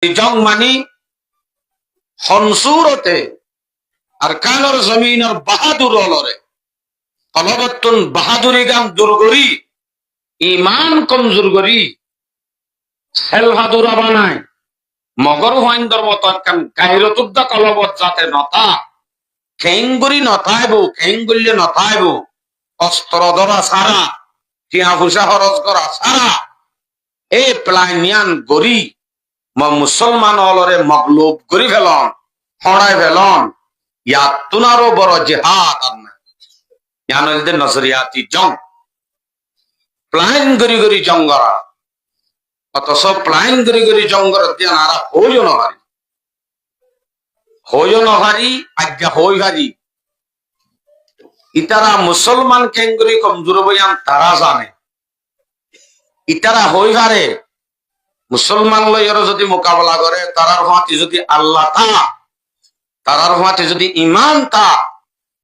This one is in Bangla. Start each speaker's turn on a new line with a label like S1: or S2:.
S1: জং মানি হনসুরতে আর কালর জমিনের বাহাদুর অলরে অলবত্তন বাহাদুরি গাম দুর্গরি ইমান কমজোর করি সেলহাদুরা বানায় মগর হাইন্দর মত একখান গাহিরতুদ্দা কলবত যাতে নতা খেঙ্গুরি নথাইব খেঙ্গুল্যে নথাইব অস্ত্র ধরা সারা টিয়া ফুসা খরচ করা সারা এ প্লাইনিয়ান গরি মুসলমান অলরে মগলুব করি ফেলন হড়াই ফেলন ইয়াত তুনারও বড় জেহাদ আর না ইয়ানদের নজরিয়াতি জং প্লাইন গরি গরি জঙ্গরা অথচ প্লাইন গরি গরি জঙ্গর দিয়ে নারা হইও নহারি আজ্ঞা হই হারি ইতারা মুসলমান কেঙ্গুরি কমজোর বইয়ান তারা জানে ইতারা হই হারে মুসলমান লইয়ের যদি মোকাবেলা করে তারার হাতে যদি আল্লাহ তা তারার হাতে যদি ইমান তা